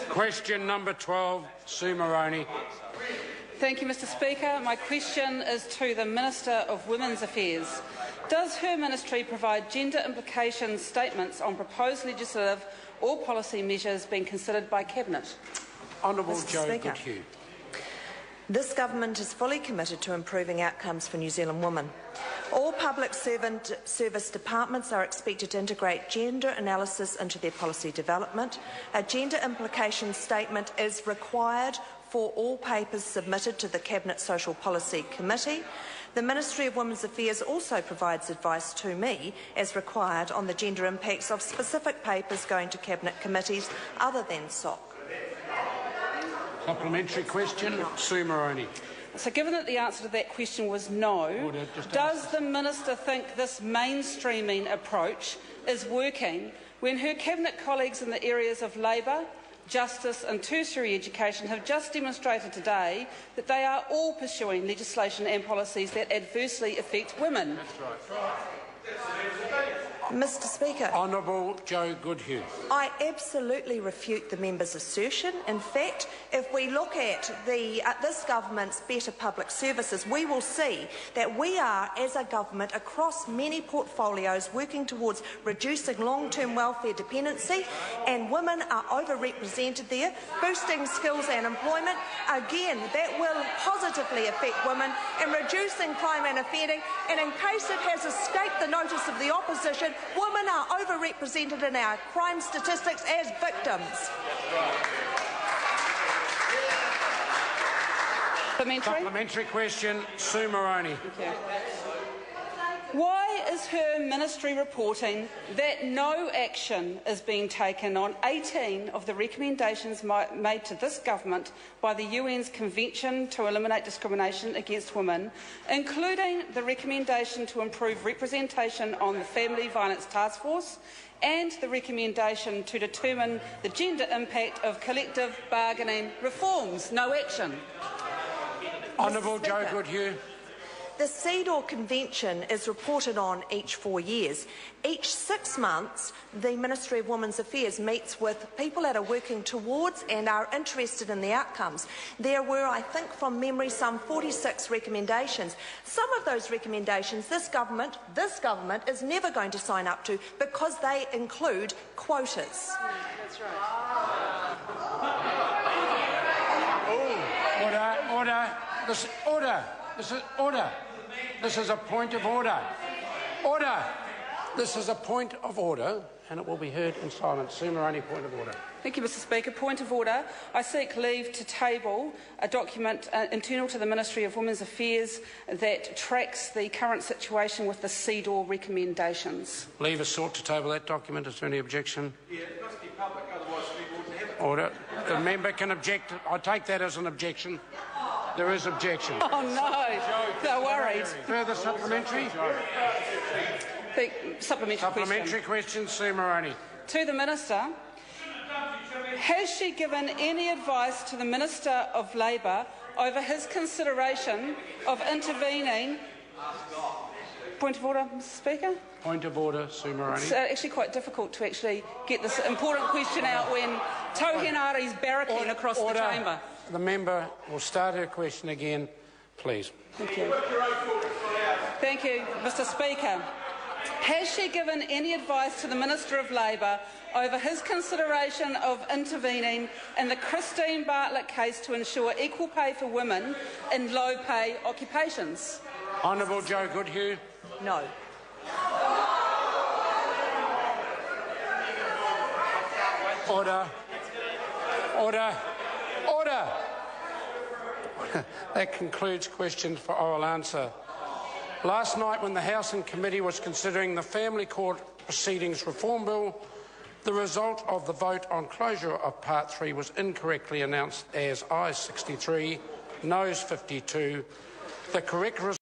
Question number 12, Sue Moroney. Thank you, Mr Speaker. My question is to the Minister of Women's Affairs. Does her ministry provide gender implication statements on proposed legislative or policy measures being considered by Cabinet? Honourable Joe Goodhew. This government is fully committed to improving outcomes for New Zealand women. All public service departments are expected to integrate gender analysis into their policy development. A gender implication statement is required for all papers submitted to the Cabinet Social Policy Committee. The Ministry of Women's Affairs also provides advice to me, as required, on the gender impacts of specific papers going to Cabinet committees other than SOC. Supplementary question, Sue Moroney. So given that the answer to that question was no, does the Minister think this mainstreaming approach is working when her Cabinet colleagues in the areas of labour, justice and tertiary education have just demonstrated today that they are all pursuing legislation and policies that adversely affect women? That's right. Mr Speaker. Honourable Joe Goodhew. I absolutely refute the member's assertion. In fact, if we look at this government's better public services, we will see that we are, as a government, across many portfolios, working towards reducing long-term welfare dependency, and women are overrepresented there, boosting skills and employment. Again, that will positively affect women in reducing crime and offending, and in case it has escaped the notice of the opposition, women are overrepresented in our crime statistics as victims. Supplementary question, Sue Moroney. Why is her ministry reporting that no action is being taken on 18 of the recommendations made to this government by the UN's Convention to Eliminate Discrimination Against Women, including the recommendation to improve representation on the Family Violence Task Force and the recommendation to determine the gender impact of collective bargaining reforms? No action. Honourable Joe Goodhew. The CEDAW Convention is reported on each 4 years. Each 6 months, the Ministry of Women's Affairs meets with people that are working towards and are interested in the outcomes. There were, I think from memory, some 46 recommendations. Some of those recommendations this government is never going to sign up to because they include quotas. That's right. Order. This is a point of order. This is a point of order, and it will be heard in silence. Sue Moroney, point of order. Thank you, Mr Speaker. Point of order. I seek leave to table a document internal to the Ministry of Women's Affairs that tracks the current situation with the CEDAW recommendations. Leave is sought to table that document. Is there any objection? Yeah, it must be public, otherwise we wouldn't have it. Order. The member can object. I take that as an objection. There is objection. Oh no, they're worried. Further supplementary? Supplementary question, Sue Moroney. To the Minister, has she given any advice to the Minister of Labour over his consideration of intervening? Point of order, Mr Speaker. Point of order, Sue Moroney. It's actually quite difficult to actually get this important question out when Tohenari's barracking across the chamber. The member will start her question again, please. Thank you. Thank you, Mr Speaker. Has she given any advice to the Minister of Labour over his consideration of intervening in the Christine Bartlett case to ensure equal pay for women in low-pay occupations? Honourable Joe Goodhew. No. Order. That concludes questions for oral answer. Last night, when the House and Committee was considering the Family Court Proceedings Reform Bill, the result of the vote on closure of Part 3 was incorrectly announced as ayes 63, noes 52. The correct result